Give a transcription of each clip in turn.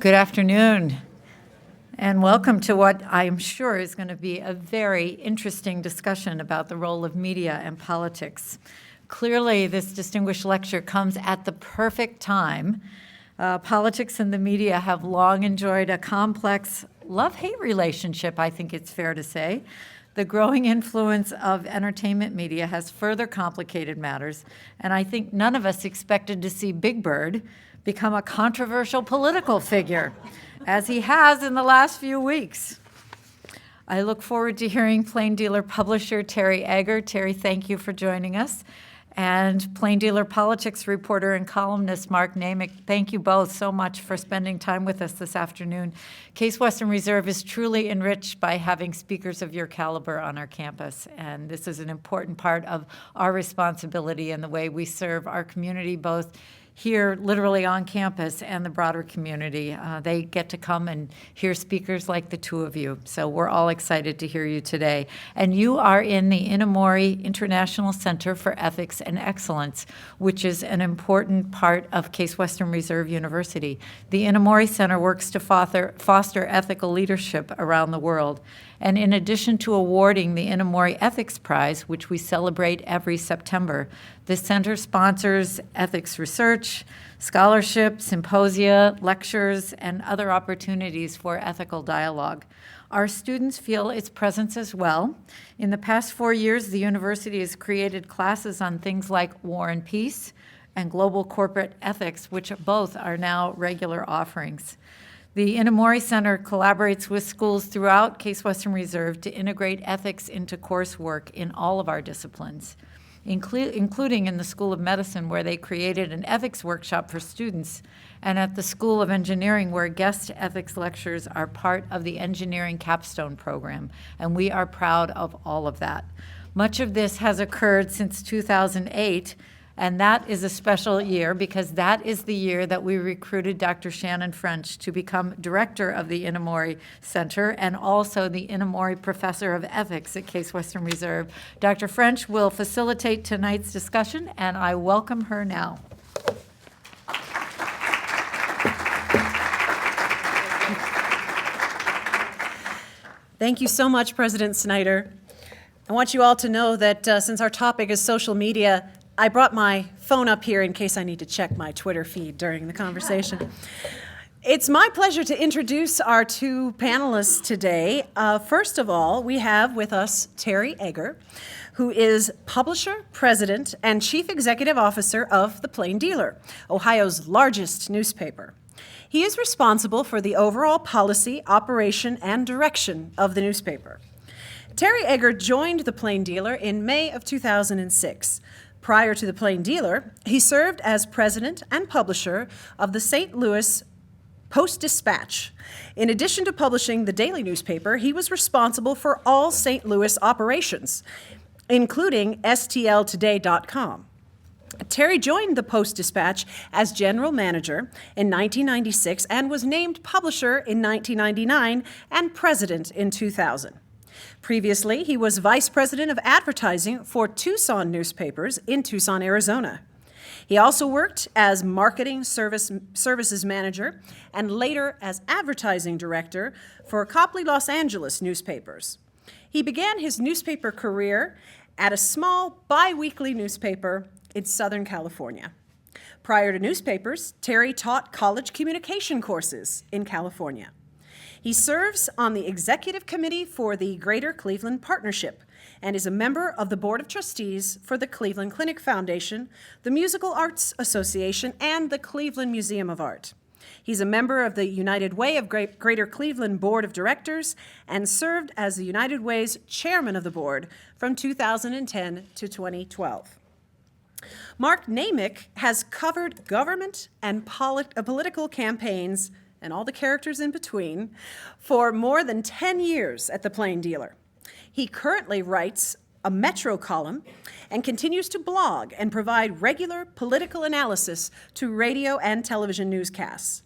Good afternoon, and welcome to what I'm sure is going to be a very interesting discussion about the role of media and politics. Clearly, this distinguished lecture comes at the perfect time. Politics and the media have long enjoyed a complex love-hate relationship, I think it's fair to say. The growing influence of entertainment media has further complicated matters, and I think none of us expected to see Big Bird become a controversial political figure, as he has in the last few weeks. I look forward to hearing Plain Dealer publisher Terry Egger. Terry, thank you for joining us. And Plain Dealer politics reporter and columnist Mark Naymik, thank you both so much for spending time with us this afternoon. Case Western Reserve is truly enriched by having speakers of your caliber on our campus, and this is an important part of our responsibility in the way we serve our community, both here literally on campus and the broader community. They get to come and hear speakers like the two of you. So we're all excited to hear you today. And you are in the Inamori International Center for Ethics and Excellence, which is an important part of Case Western Reserve University. The Inamori Center works to foster ethical leadership around the world. And in addition to awarding the Inamori Ethics Prize, which we celebrate every September, the center sponsors ethics research, scholarship, symposia, lectures, and other opportunities for ethical dialogue. Our students feel its presence as well. In the past 4 years, the university has created classes on things like war and peace and global corporate ethics, which both are now regular offerings. The Inamori Center collaborates with schools throughout Case Western Reserve to integrate ethics into coursework in all of our disciplines, including in the School of Medicine, where they created an ethics workshop for students, and at the School of Engineering, where guest ethics lectures are part of the engineering capstone program, and we are proud of all of that. Much of this has occurred since 2008, and that is a special year because that is the year that we recruited Dr. Shannon French to become director of the Inamori Center and also the Inamori Professor of Ethics at Case Western Reserve. Dr. French will facilitate tonight's discussion, and I welcome her now. Thank you so much, President Snyder. I want you all to know that since our topic is social media, I brought my phone up here in case I need to check my Twitter feed during the conversation. It's my pleasure to introduce our two panelists today. First of all, we have with us Terry Egger, who is publisher, president, and chief executive officer of the Plain Dealer, Ohio's largest newspaper. He is responsible for the overall policy, operation, and direction of the newspaper. Terry Egger joined the Plain Dealer in May of 2006. Prior to the Plain Dealer, he served as president and publisher of the St. Louis Post-Dispatch. In addition to publishing the daily newspaper, he was responsible for all St. Louis operations, including stltoday.com. Terry joined the Post-Dispatch as general manager in 1996 and was named publisher in 1999 and president in 2000. Previously, he was vice president of advertising for Tucson newspapers in Tucson, Arizona. He also worked as marketing services manager and later as advertising director for Copley Los Angeles newspapers. He began his newspaper career at a small bi-weekly newspaper in Southern California. Prior to newspapers, Terry taught college communication courses in California. He serves on the executive committee for the Greater Cleveland Partnership and is a member of the Board of Trustees for the Cleveland Clinic Foundation, the Musical Arts Association, and the Cleveland Museum of Art. He's a member of the United Way of Greater Cleveland Board of Directors and served as the United Way's chairman of the board from 2010 to 2012. Mark Naymik has covered government and political campaigns and all the characters in between, for more than 10 years at the Plain Dealer. He currently writes a Metro column and continues to blog and provide regular political analysis to radio and television newscasts.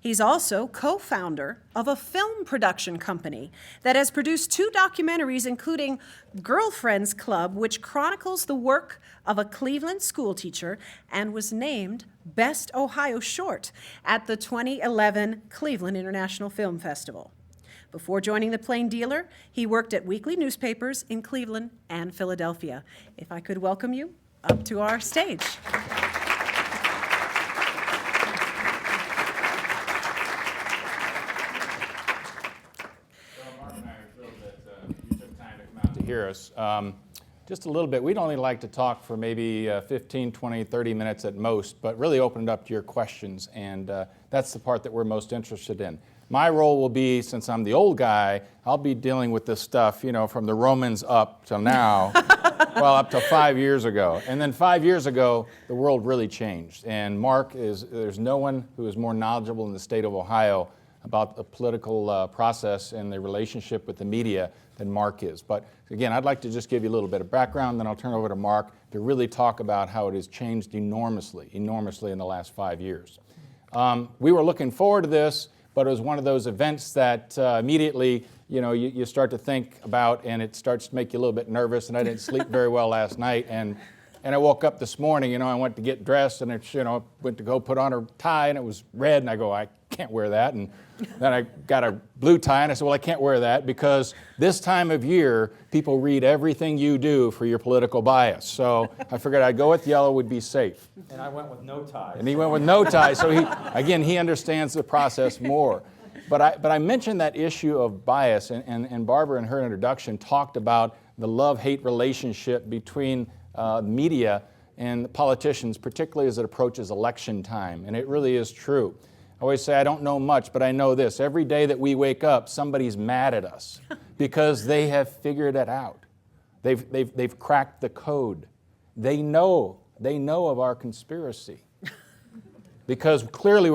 He's also co-founder of a film production company that has produced 2 documentaries, including Girlfriends Club, which chronicles the work of a Cleveland schoolteacher and was named Best Ohio Short at the 2011 Cleveland International Film Festival. Before joining The Plain Dealer, he worked at weekly newspapers in Cleveland and Philadelphia. If I could welcome you up to our stage. To hear us. Just a little bit. We'd only like to talk for maybe 15, 20, 30 minutes at most, but really open it up to your questions, and that's the part that we're most interested in. My role will be, since I'm the old guy, I'll be dealing with this stuff, you know, from the Romans up till now, well, up to 5 years ago. And then 5 years ago, the world really changed. And there's no one who is more knowledgeable in the state of Ohio about the political process and the relationship with the media than Mark is. But again, I'd like to just give you a little bit of background, then I'll turn over to Mark to really talk about how it has changed enormously in the last 5 years. We were looking forward to this, but it was one of those events that immediately, you know, you start to think about, and it starts to make you a little bit nervous. And I didn't sleep very well last night, and I woke up this morning. You know, I went to get dressed, and it's, you know, went to go put on a tie, and it was red, and I go, I can't wear that. And then I got a blue tie, and I said, well, I can't wear that because this time of year, people read everything you do for your political bias. So I figured I'd go with yellow, would be safe. And I went with no tie. And he went with no tie, so he understands the process more. But I mentioned that issue of bias, and Barbara in her introduction talked about the love-hate relationship between media and politicians, particularly as it approaches election time, and it really is true. I always say I don't know much, but I know this. Every day that we wake up, somebody's mad at us because they have figured it out. They've cracked the code. They know of our conspiracy. Because clearly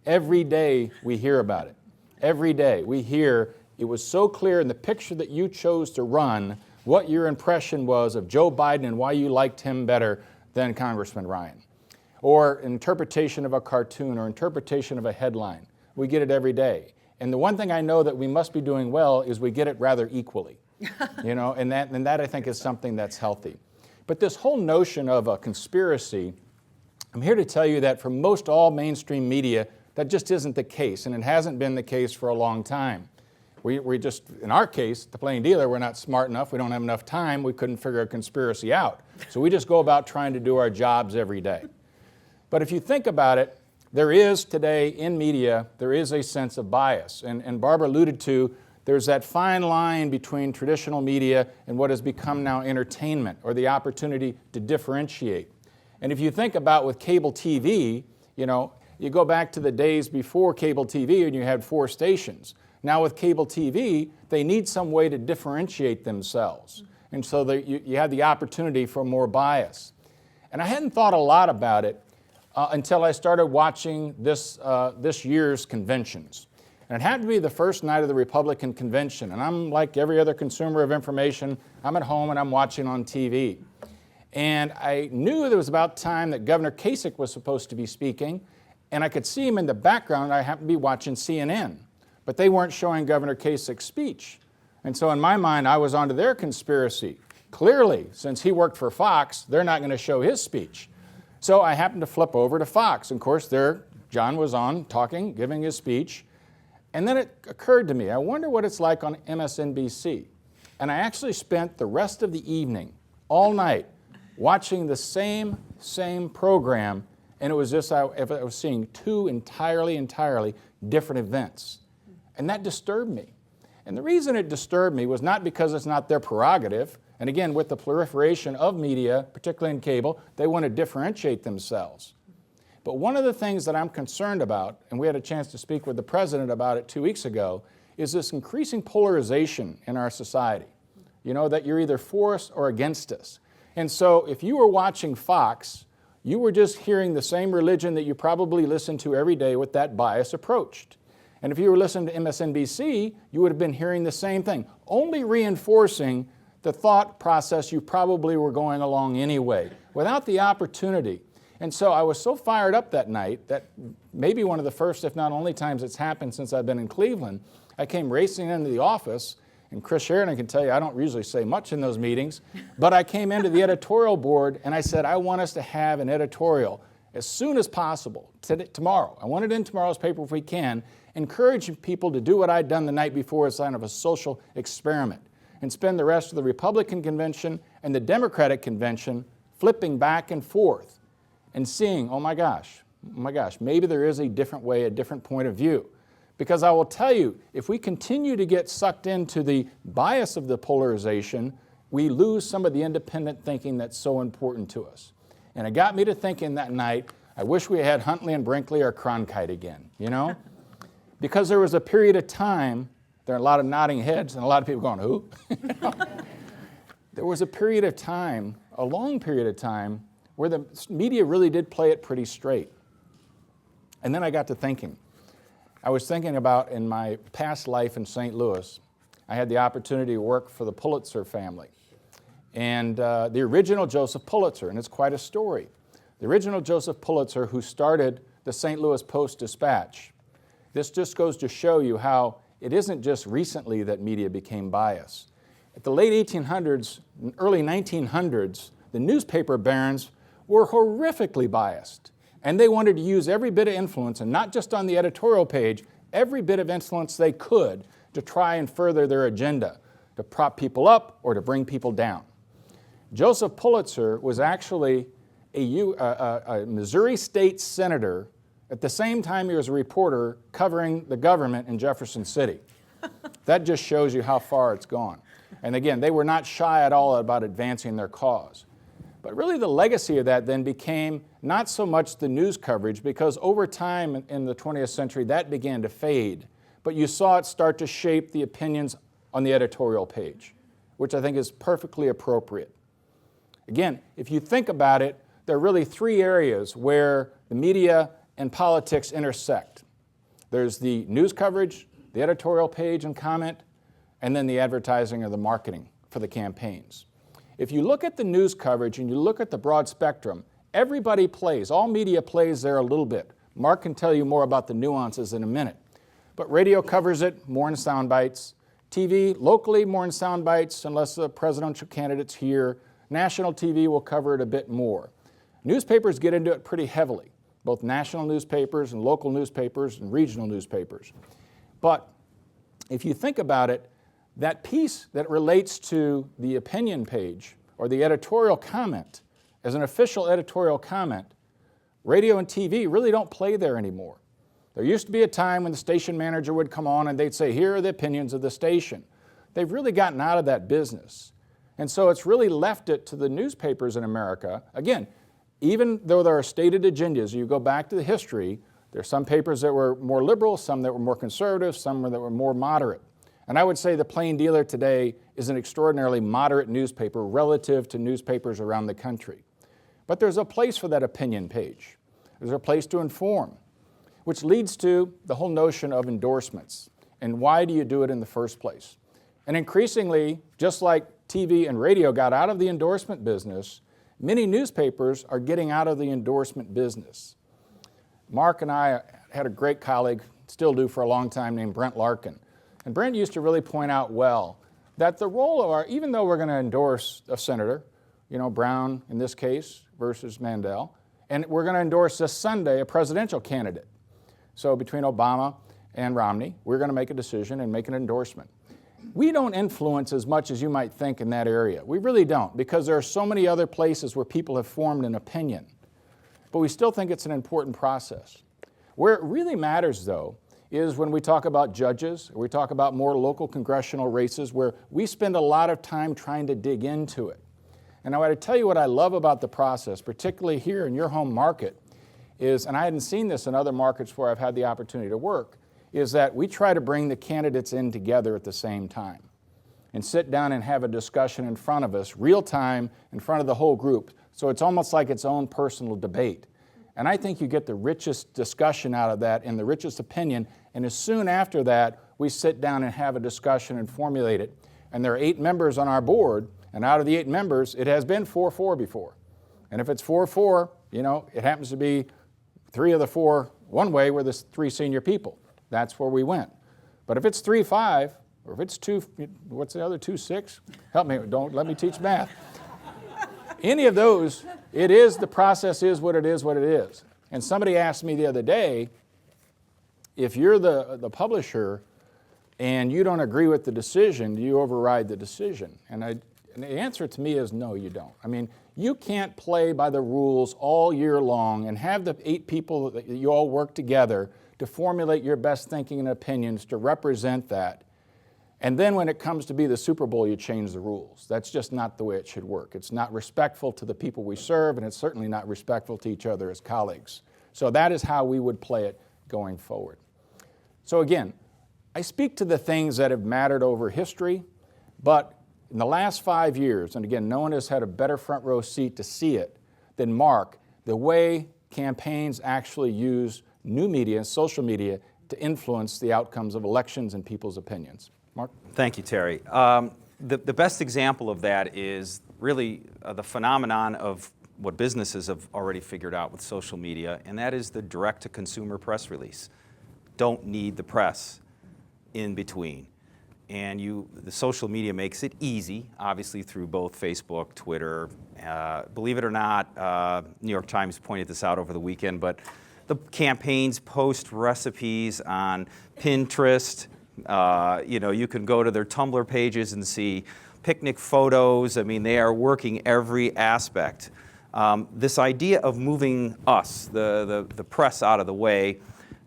every day we hear about it. Every day we hear it was so clear in the picture that you chose to run what your impression was of Joe Biden and why you liked him better than Congressman Ryan. Or interpretation of a cartoon or interpretation of a headline. We get it every day. And the one thing I know that we must be doing well is we get it rather equally. You know, and that I think is something that's healthy. But this whole notion of a conspiracy, I'm here to tell you that for most all mainstream media, that just isn't the case, and it hasn't been the case for a long time. We just, in our case, the Plain Dealer, we're not smart enough, we don't have enough time, we couldn't figure a conspiracy out. So we just go about trying to do our jobs every day. But if you think about it, there is today in media, there is a sense of bias. And Barbara alluded to, there's that fine line between traditional media and what has become now entertainment, or the opportunity to differentiate. And if you think about with cable TV, you know, you go back to the days before cable TV and you had 4 stations. Now with cable TV, they need some way to differentiate themselves. And so you have the opportunity for more bias. And I hadn't thought a lot about it until I started watching this year's conventions. And it happened to be the first night of the Republican convention. And I'm like every other consumer of information. I'm at home and I'm watching on TV. And I knew there was about time that Governor Kasich was supposed to be speaking. And I could see him in the background. I happened to be watching CNN. But they weren't showing Governor Kasich's speech. And so in my mind, I was onto their conspiracy. Clearly, since he worked for Fox, they're not going to show his speech. So I happened to flip over to Fox. And of course, there John was on talking, giving his speech. And then it occurred to me, I wonder what it's like on MSNBC. And I actually spent the rest of the evening, all night, watching the same program. And it was just, I was seeing 2 entirely different events. And that disturbed me. And the reason it disturbed me was not because it's not their prerogative. And again, with the proliferation of media, particularly in cable, they want to differentiate themselves. But one of the things that I'm concerned about, and we had a chance to speak with the president about it 2 weeks ago, is this increasing polarization in our society. You know, that you're either for us or against us. And so if you were watching Fox, you were just hearing the same religion that you probably listen to every day with that bias approached. And if you were listening to MSNBC, you would have been hearing the same thing, only reinforcing the thought process you probably were going along anyway, without the opportunity. And so I was so fired up that night that maybe one of the first, if not only times it's happened since I've been in Cleveland, I came racing into the office, and Chris Sheridan can tell you I don't usually say much in those meetings, but I came into the editorial board and I said, I want us to have an editorial as soon as possible, tomorrow. I want it in tomorrow's paper if we can, encouraging people to do what I'd done the night before as kind of a social experiment and spend the rest of the Republican convention and the Democratic convention flipping back and forth and seeing, oh my gosh, maybe there is a different way, a different point of view. Because I will tell you, if we continue to get sucked into the bias of the polarization, we lose some of the independent thinking that's so important to us. And it got me to thinking that night, I wish we had Huntley and Brinkley or Cronkite again, you know? Because there was a period of time, there are a lot of nodding heads and a lot of people going, who? You know? There was a period of time, a long period of time, where the media really did play it pretty straight. And then I got to thinking. I was thinking about in my past life in St. Louis, I had the opportunity to work for the Pulitzer family. And the original Joseph Pulitzer, and it's quite a story. The original Joseph Pulitzer who started the St. Louis Post-Dispatch. This just goes to show you how it isn't just recently that media became biased. At the late 1800s, and early 1900s, the newspaper barons were horrifically biased. And they wanted to use every bit of influence, and not just on the editorial page, every bit of influence they could to try and further their agenda, to prop people up or to bring people down. Joseph Pulitzer was actually a Missouri state senator at the same time he was a reporter covering the government in Jefferson City. That just shows you how far it's gone. And again, they were not shy at all about advancing their cause. But really the legacy of that then became not so much the news coverage, because over time in the 20th century that began to fade, but you saw it start to shape the opinions on the editorial page, which I think is perfectly appropriate. Again, if you think about it, there are really three areas where the media and politics intersect. There's the news coverage, the editorial page and comment, and then the advertising or the marketing for the campaigns. If you look at the news coverage and you look at the broad spectrum, everybody plays, all media plays there a little bit. Mark can tell you more about the nuances in a minute. But radio covers it more in sound bites. TV, locally more in sound bites, unless the presidential candidate's here. National TV will cover it a bit more. Newspapers get into it pretty heavily, both national newspapers and local newspapers and regional newspapers. But if you think about it, that piece that relates to the opinion page or the editorial comment as an official editorial comment, radio and TV really don't play there anymore. There used to be a time when the station manager would come on and they'd say, here are the opinions of the station. They've really gotten out of that business. And so it's really left it to the newspapers in America. Again, even though there are stated agendas, you go back to the history, there are some papers that were more liberal, some that were more conservative, some that were more moderate. And I would say the Plain Dealer today is an extraordinarily moderate newspaper relative to newspapers around the country. But there's a place for that opinion page. There's a place to inform, which leads to the whole notion of endorsements. And why do you do it in the first place? And increasingly, just like TV and radio got out of the endorsement business, many newspapers are getting out of the endorsement business. Mark and I had a great colleague, still do for a long time, named Brent Larkin. And Brent used to really point out well that the role of even though we're going to endorse a senator, Brown in this case versus Mandel, and we're going to endorse this Sunday a presidential candidate. So between Obama and Romney, we're going to make a decision and make an endorsement. We don't influence as much as you might think in that area. We really don't, because there are so many other places where people have formed an opinion. But we still think it's an important process. Where it really matters, though, is when we talk about judges, or we talk about more local congressional races where we spend a lot of time trying to dig into it. And I want to tell you what I love about the process, particularly here in your home market, is, and I hadn't seen this in other markets where I've had the opportunity to work, is that we try to bring the candidates in together at the same time and sit down and have a discussion in front of us, real time, in front of the whole group. So it's almost like its own personal debate. And I think you get the richest discussion out of that and the richest opinion. And as soon after that, we sit down and have a discussion and formulate it. And there are 8 members on our board, and out of the 8 members, it has been 4-4 before. And if it's 4-4, You know, it happens to be 3 of the 4 one way were the 3 senior people. That's where we went. But if it's 3-5, or if it's 2, what's the other 2-6? Help me, don't let me teach math. Any of those, it is, the process is what it is, what it is. And somebody asked me the other day, if you're the publisher and you don't agree with the decision, do you override the decision? And the answer to me is no, you don't. I mean, you can't play by the rules all year long and have the 8 people that you all work together to formulate your best thinking and opinions to represent that. And then when it comes to be the Super Bowl, you change the rules. That's just not the way it should work. It's not respectful to the people we serve, and it's certainly not respectful to each other as colleagues. So that is how we would play it going forward. So again, I speak to the things that have mattered over history, but in the last 5 years, and again, no one has had a better front row seat to see it than Mark, the way campaigns actually use new media and social media to influence the outcomes of elections and people's opinions. Mark? Thank you, Terry. The best example of that is really the phenomenon of what businesses have already figured out with social media, and that is the direct-to-consumer press release. Don't need the press in between. And the social media makes it easy, obviously through both Facebook, Twitter. Believe it or not, New York Times pointed this out over the weekend, but the campaigns post recipes on Pinterest. You can go to their Tumblr pages and see picnic photos. I mean, they are working every aspect. This idea of moving us, the press, out of the way,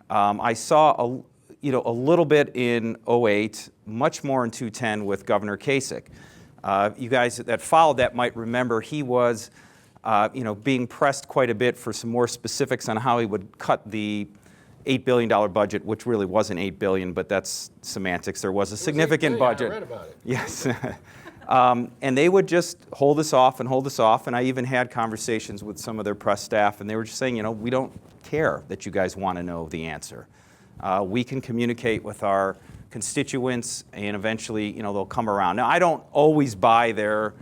I saw a little bit in 2008, much more in 2010 with Governor Kasich. You guys that followed that might remember he was being pressed quite a bit for some more specifics on how he would cut the $8 billion budget, which really wasn't $8 billion, but that's semantics. There was a significant budget. I read about it. Yes. And they would just hold us off, and I even had conversations with some of their press staff, and they were just saying, we don't care that you guys want to know the answer. We can communicate with our constituents, and eventually, they'll come around. Now, I don't always buy their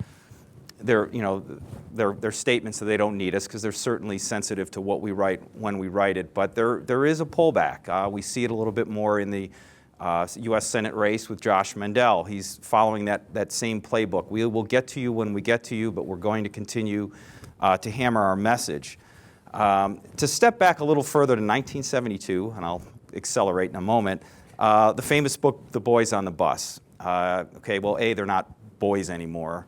statements that they don't need us, because they're certainly sensitive to what we write when we write it. But there is a pullback. We see it a little bit more in the U.S. Senate race with Josh Mandel. He's following that same playbook. We will get to you when we get to you, but we're going to continue to hammer our message. To step back a little further to 1972, and I'll accelerate in a moment, the famous book, The Boys on the Bus. Okay, well, A, they're not boys anymore.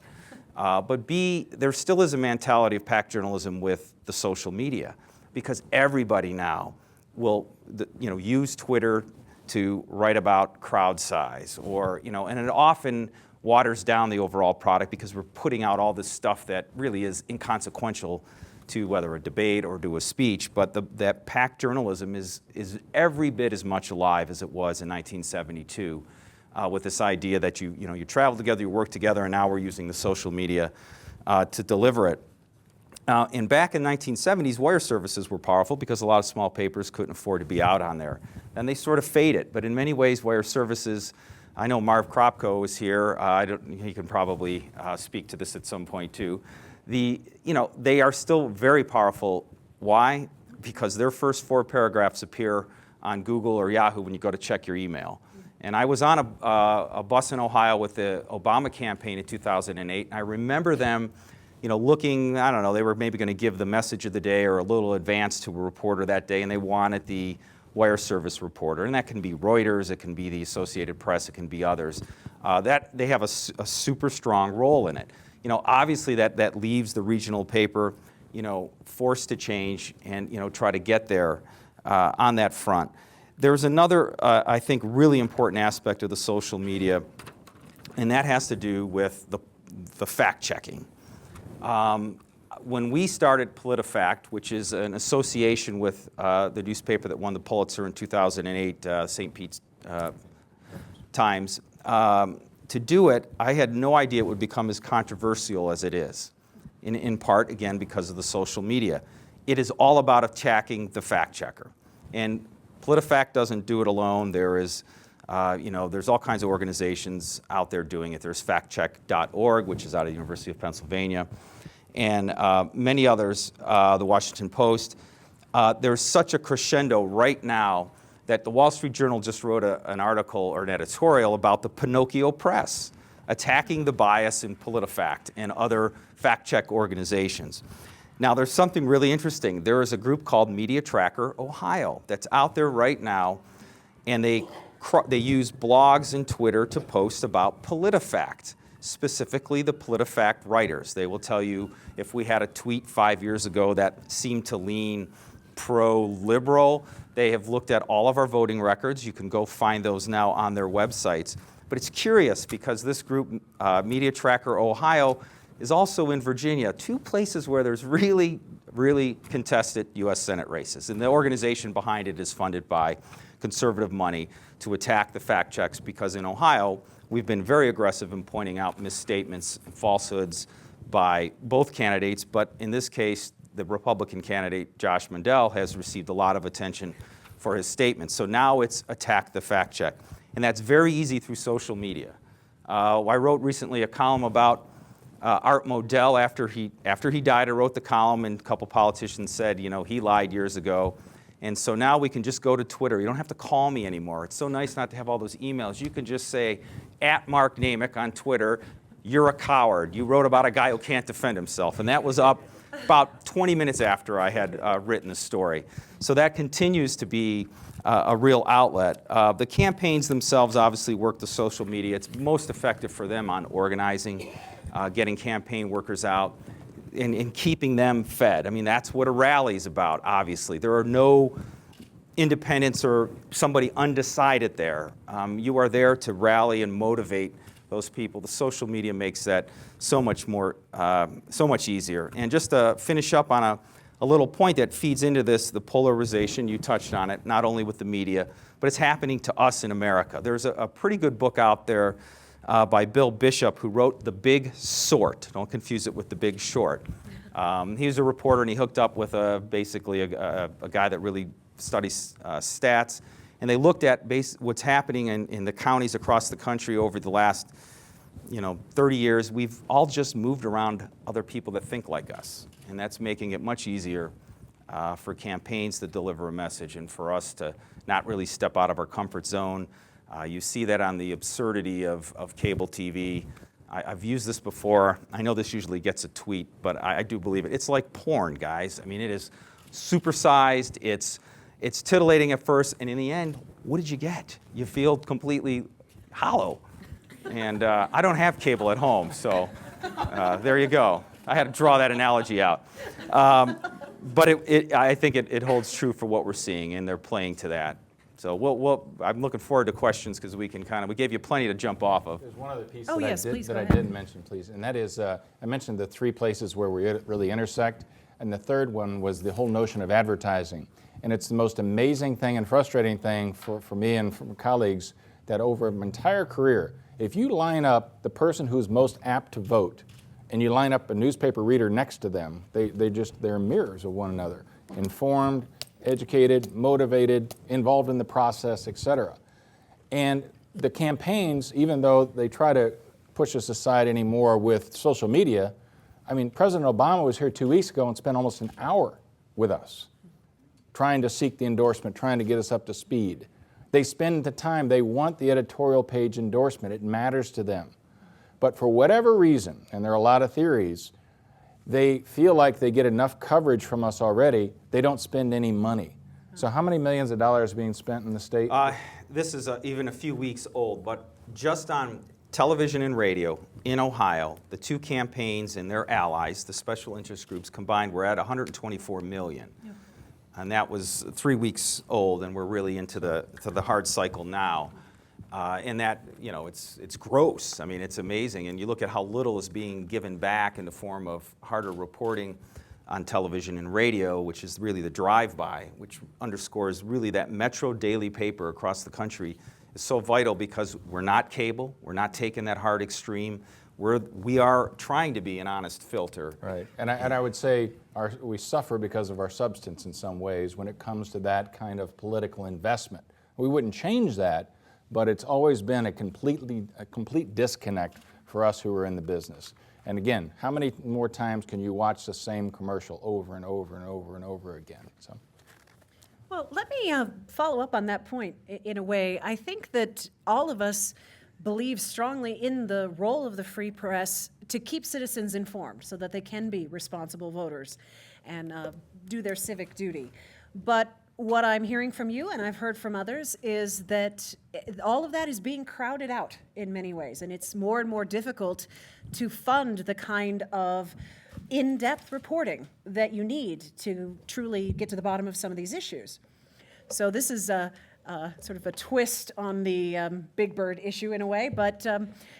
But B, there still is a mentality of pack journalism with the social media, because everybody now will use Twitter to write about crowd size, or and it often waters down the overall product, because we're putting out all this stuff that really is inconsequential to whether a debate or to a speech. But that pack journalism is every bit as much alive as it was in 1972. With this idea that you travel together, you work together, and now we're using the social media to deliver it. And back in 1970s, wire services were powerful because a lot of small papers couldn't afford to be out on there. And they sort of faded. But in many ways, wire services, I know Marv Kropko is here. He can probably speak to this at some point too. They are still very powerful. Why? Because their first 4 paragraphs appear on Google or Yahoo when you go to check your email. And I was on a bus in Ohio with the Obama campaign in 2008, and I remember them, looking, I don't know, they were maybe going to give the message of the day or a little advance to a reporter that day, and they wanted the wire service reporter. And that can be Reuters, it can be the Associated Press, it can be others. That they have a super strong role in it. Obviously that leaves the regional paper, forced to change and, try to get there on that front. There's another, I think, really important aspect of the social media, and that has to do with the fact-checking. When we started PolitiFact, which is an association with the newspaper that won the Pulitzer in 2008, St. Pete's Times, to do it, I had no idea it would become as controversial as it is, in part, again, because of the social media. It is all about attacking the fact-checker. And PolitiFact doesn't do it alone. There's all kinds of organizations out there doing it. There's factcheck.org, which is out of the University of Pennsylvania. and many others, the Washington Post. There's such a crescendo right now that the Wall Street Journal just wrote an article or an editorial about the Pinocchio press, attacking the bias in PolitiFact and other fact-check organizations. Now, there's something really interesting. There is a group called Media Tracker Ohio that's out there right now, and they use blogs and Twitter to post about PolitiFact, specifically the PolitiFact writers. They will tell you if we had a tweet 5 years ago that seemed to lean pro-liberal. They have looked at all of our voting records. You can go find those now on their websites. But it's curious because this group, Media Tracker Ohio, is also in Virginia, two places where there's really, really contested U.S. Senate races. And the organization behind it is funded by conservative money to attack the fact checks, because in Ohio, we've been very aggressive in pointing out misstatements and falsehoods by both candidates, but in this case, the Republican candidate, Josh Mandel, has received a lot of attention for his statements. So now it's attack the fact check. And that's very easy through social media. I wrote recently a column about Art Modell after he died. I wrote the column, and a couple politicians said, you know, he lied years ago. And so now we can just go to Twitter. You don't have to call me anymore. It's so nice not to have all those emails. You can just say, @Mark Naymik on Twitter, you're a coward. You wrote about a guy who can't defend himself. And that was up about 20 minutes after I had written the story. So that continues to be a real outlet. The campaigns themselves obviously work the social media. It's most effective for them on organizing, getting campaign workers out, and keeping them fed. I mean, that's what a rally is about, obviously. There are no independents or somebody undecided there. You are there to rally and motivate those people. The social media makes that so much more, so much easier. And just to finish up on a little point that feeds into this, the polarization, you touched on it, not only with the media, but it's happening to us in America. There's a pretty good book out there by Bill Bishop, who wrote The Big Sort. Don't confuse it with The Big Short. He was a reporter, and he hooked up with basically a guy that really studies stats. And they looked at what's happening in the counties across the country over the last 30 years. We've all just moved around other people that think like us. And that's making it much easier for campaigns to deliver a message and for us to not really step out of our comfort zone. You see that on the absurdity of cable TV. I've used this before. I know this usually gets a tweet, but I do believe it. It's like porn, guys. I mean, it is supersized. It's titillating at first, and in the end, what did you get? You feel completely hollow. And I don't have cable at home, so there you go. I had to draw that analogy out. But I think it holds true for what we're seeing, and they're playing to that. So I'm looking forward to questions, because we gave you plenty to jump off of. There's one other piece Oh, yes, please, that go I ahead. didn't mention, please, and that is, I mentioned the three places where we really intersect, and the third one was the whole notion of advertising. And it's the most amazing thing and frustrating thing for me and for my colleagues, that over my entire career, if you line up the person who's most apt to vote, and you line up a newspaper reader next to them, they're mirrors of one another, informed, educated, motivated, involved in the process, etc. And the campaigns, even though they try to push us aside anymore with social media, I mean, President Obama was here 2 weeks ago and spent almost an hour with us, trying to seek the endorsement, trying to get us up to speed. They spend the time, they want the editorial page endorsement, it matters to them. But for whatever reason, and there are a lot of theories, they feel like they get enough coverage from us already, they don't spend any money. So how many millions of dollars are being spent in the state? This is even a few weeks old, but just on television and radio in Ohio, the two campaigns and their allies, the special interest groups combined, we're at $124 million. Yeah. And that was 3 weeks old, and we're really into the hard cycle now. And that, it's gross. I mean, it's amazing. And you look at how little is being given back in the form of harder reporting on television and radio, which is really the drive-by, which underscores really that Metro daily paper across the country is so vital, because we're not cable, we're not taking that hard extreme. We are trying to be an honest filter. Right, and I would say we suffer because of our substance in some ways when it comes to that kind of political investment. We wouldn't change that, but it's always been a complete disconnect for us who are in the business. And again, how many more times can you watch the same commercial over and over and over and over again? So. Well, let me follow up on that point in a way. I think that all of us believe strongly in the role of the free press to keep citizens informed so that they can be responsible voters and do their civic duty. But what I'm hearing from you, and I've heard from others, is that all of that is being crowded out in many ways, and it's more and more difficult to fund the kind of in-depth reporting that you need to truly get to the bottom of some of these issues. So this is sort of a twist on the Big Bird issue in a way, but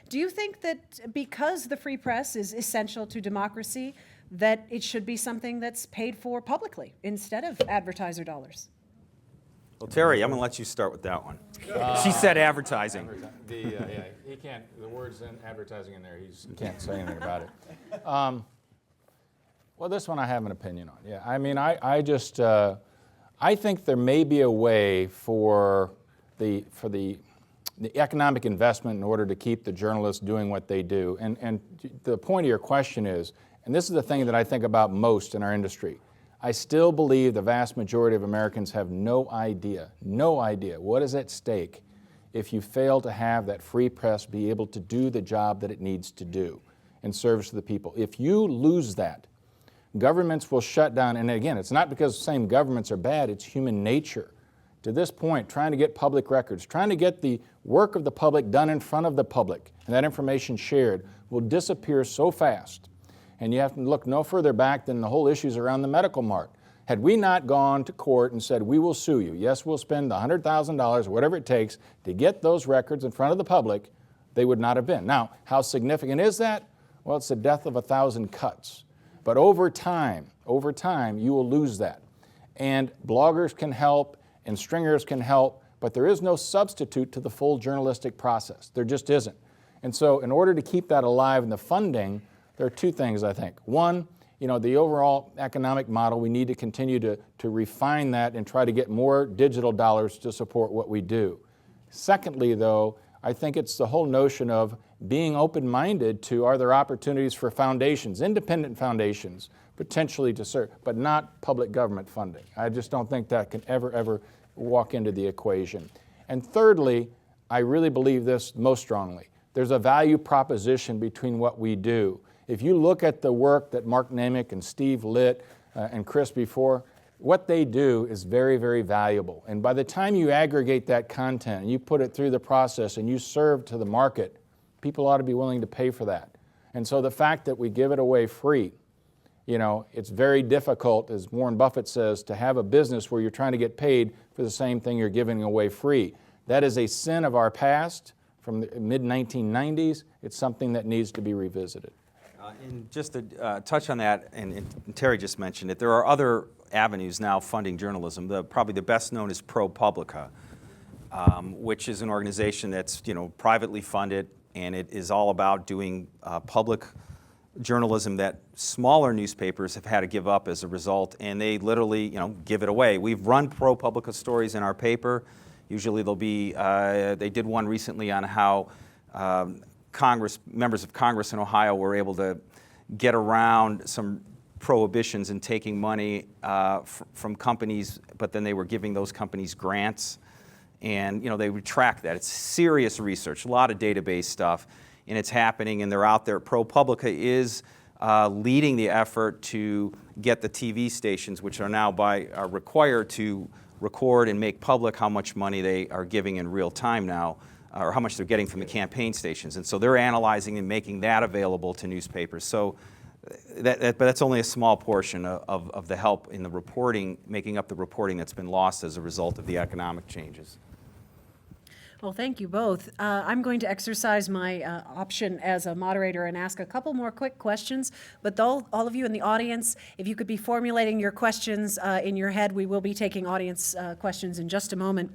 do you think that because the free press is essential to democracy, that it should be something that's paid for publicly instead of advertiser dollars? Well, Terry, I'm going to let you start with that one. She said advertising. He can't, the words in advertising in there, he can't say anything about it. Well, this one I have an opinion on. Yeah, I mean, I just, I think there may be a way for the economic investment in order to keep the journalists doing what they do. And the point of your question is, and this is the thing that I think about most in our industry, I still believe the vast majority of Americans have no idea what is at stake if you fail to have that free press be able to do the job that it needs to do in service to the people. If you lose that, governments will shut down. And again, it's not because the same governments are bad, it's human nature. To this point, trying to get public records, trying to get the work of the public done in front of the public, and that information shared will disappear so fast. And you have to look no further back than the whole issues around the medical mart. Had we not gone to court and said, we will sue you, yes, we'll spend the $100,000, whatever it takes, to get those records in front of the public, they would not have been. Now, how significant is that? Well, it's the death of 1,000 cuts. But over time, you will lose that. And bloggers can help, and stringers can help, but there is no substitute to the full journalistic process. There just isn't. And so in order to keep that alive in the funding, there are two things, I think. One, the overall economic model, we need to continue to refine that and try to get more digital dollars to support what we do. Secondly, though, I think it's the whole notion of being open-minded to, are there opportunities for foundations, independent foundations, potentially to serve, but not public government funding. I just don't think that can ever walk into the equation. And thirdly, I really believe this most strongly. There's a value proposition between what we do. If you look at the work that Mark Naymik and Steve Litt and Chris before, what they do is very, very valuable. And by the time you aggregate that content and you put it through the process and you serve to the market, people ought to be willing to pay for that. And so the fact that we give it away free, it's very difficult, as Warren Buffett says, to have a business where you're trying to get paid for the same thing you're giving away free. That is a sin of our past from the mid-1990s. It's something that needs to be revisited. And just to touch on that, and Terry just mentioned it, there are other avenues now funding journalism. Probably the best known is ProPublica, which is an organization that's privately funded, and it is all about doing public journalism that smaller newspapers have had to give up as a result, and they literally give it away. We've run ProPublica stories in our paper. Usually they'll be, they did one recently on how members of Congress in Ohio were able to get around some prohibitions in taking money from companies, but then they were giving those companies grants, and they would track that. It's serious research, a lot of database stuff, and it's happening, and they're out there. ProPublica is leading the effort to get the TV stations, which are now are required to record and make public how much money they are giving in real time now, or how much they're getting from the campaign stations. And so they're analyzing and making that available to newspapers. So but that's only a small portion of the help in the reporting, making up the reporting that's been lost as a result of the economic changes. Well, thank you both. I'm going to exercise my option as a moderator and ask a couple more quick questions. But all of you in the audience, if you could be formulating your questions in your head, we will be taking audience questions in just a moment.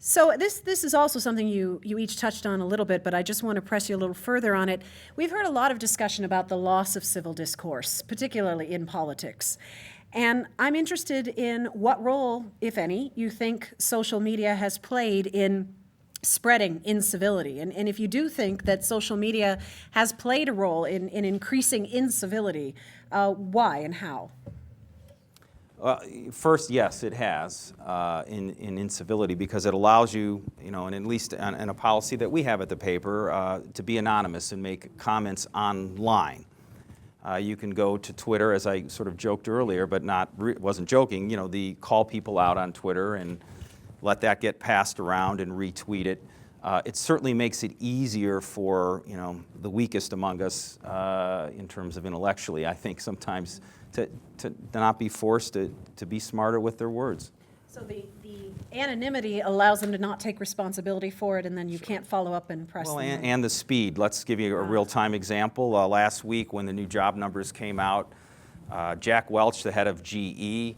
So this is also something you each touched on a little bit, but I just want to press you a little further on it. We've heard a lot of discussion about the loss of civil discourse, particularly in politics. And I'm interested in what role, if any, you think social media has played in spreading incivility. And if you do think that social media has played a role in increasing incivility, why and how? First, yes, it has in incivility, because it allows you, and at least in a policy that we have at the paper, to be anonymous and make comments online. You can go to Twitter, as I sort of joked earlier, but wasn't joking, call people out on Twitter and let that get passed around and retweet it. It certainly makes it easier for, the weakest among us in terms of intellectually, I think, sometimes to not be forced to be smarter with their words. So the anonymity allows them to not take responsibility for it, and then you can't follow up and press Well, them. and the speed. Let's give you a real-time example. Last week, when the new job numbers came out, Jack Welch, the head of GE,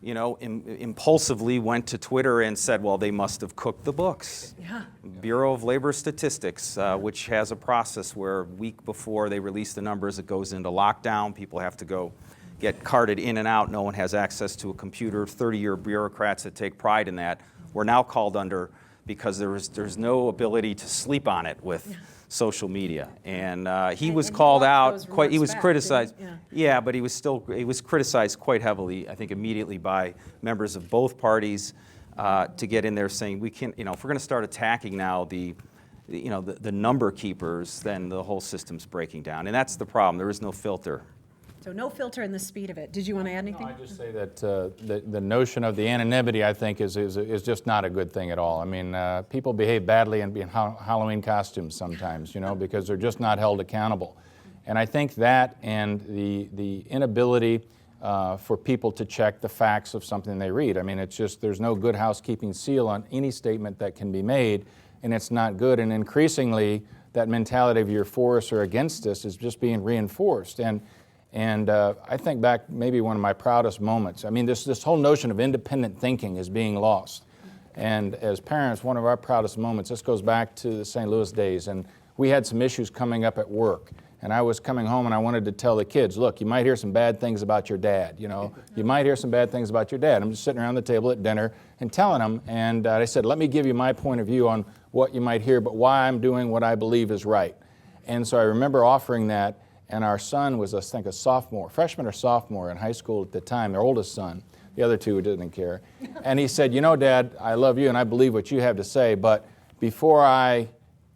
impulsively went to Twitter and said, well, they must have cooked the books. Yeah. Bureau of Labor Statistics, which has a process where a week before they release the numbers, it goes into lockdown. People have to go get carted in and out. No one has access to a computer. 30-year bureaucrats that take pride in that were now called under because there's no ability to sleep on it with social media. And he was called out quite. He was criticized. Yeah, but he was criticized quite heavily, I think, immediately by members of both parties to get in there saying we can't. If we're going to start attacking now the number keepers, then the whole system's breaking down, and that's the problem. There is no filter. So no filter in the speed of it. Did you want to add anything? No, I just say that the notion of the anonymity, I think, is just not a good thing at all. I mean, people behave badly in Halloween costumes sometimes, because they're just not held accountable. And I think that and the inability for people to check the facts of something they read. I mean, it's just there's no good housekeeping seal on any statement that can be made, and it's not good. And increasingly, that mentality of you're for us or against us is just being reinforced. And I think back maybe one of my proudest moments. I mean, this whole notion of independent thinking is being lost. And as parents, one of our proudest moments, this goes back to the St. Louis days, and we had some issues coming up at work. And I was coming home and I wanted to tell the kids, look, you might hear some bad things about your dad, You might hear some bad things about your dad. I'm just sitting around the table at dinner and telling them, and I said, let me give you my point of view on what you might hear, but why I'm doing what I believe is right. And so I remember offering that. And our son was, I think, a freshman or sophomore in high school at the time, their oldest son. The other two didn't care. And he said, Dad, I love you and I believe what you have to say, but before I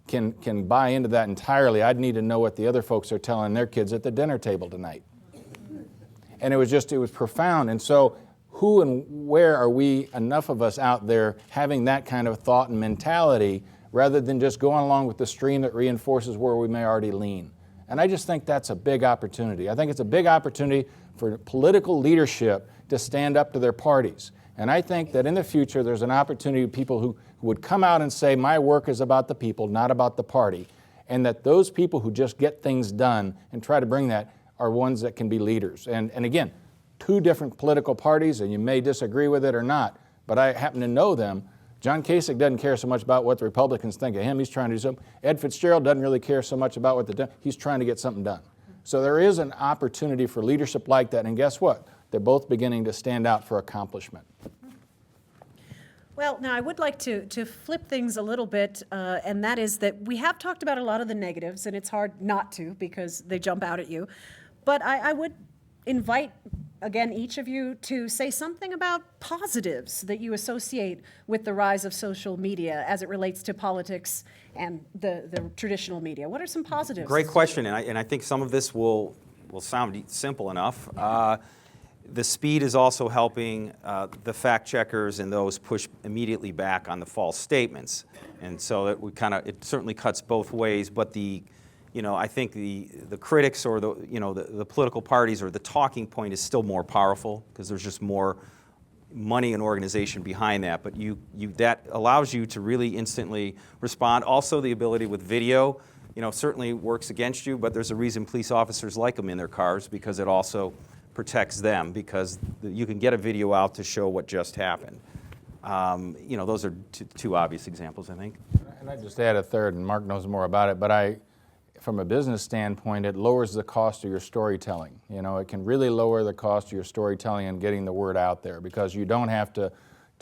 can buy into that entirely, I'd need to know what the other folks are telling their kids at the dinner table tonight. And it was profound. And so who and where are we, enough of us out there, having that kind of thought and mentality rather than just going along with the stream that reinforces where we may already lean? And I just think that's a big opportunity. I think it's a big opportunity for political leadership to stand up to their parties. And I think that in the future, there's an opportunity for people who would come out and say, my work is about the people, not about the party. And that those people who just get things done and try to bring that are ones that can be leaders. And again, two different political parties, and you may disagree with it or not, but I happen to know them. John Kasich doesn't care so much about what the Republicans think of him. He's trying to do something. Ed Fitzgerald doesn't really care so much about what he's trying to get something done. So there is an opportunity for leadership like that. And guess what? They're both beginning to stand out for accomplishment. Well, now I would like to flip things a little bit, and that is that we have talked about a lot of the negatives, and it's hard not to because they jump out at you. But I would invite, again, each of you to say something about positives that you associate with the rise of social media as it relates to politics and the traditional media. What are some positives? Great question, and I think some of this will sound simple enough. The speed is also helping the fact checkers and those push immediately back on the false statements, and so it certainly cuts both ways. But I think the critics or the political parties or the talking point is still more powerful because there's just more money and organization behind that. But that allows you to really instantly respond. Also, the ability with video, certainly works against you, but there's a reason police officers like them in their cars because it also protects them because you can get a video out to show what just happened. Those are two obvious examples, I think. And I'd just add a third, and Mark knows more about it, but from a business standpoint, it lowers the cost of your storytelling. It can really lower the cost of your storytelling and getting the word out there because you don't have to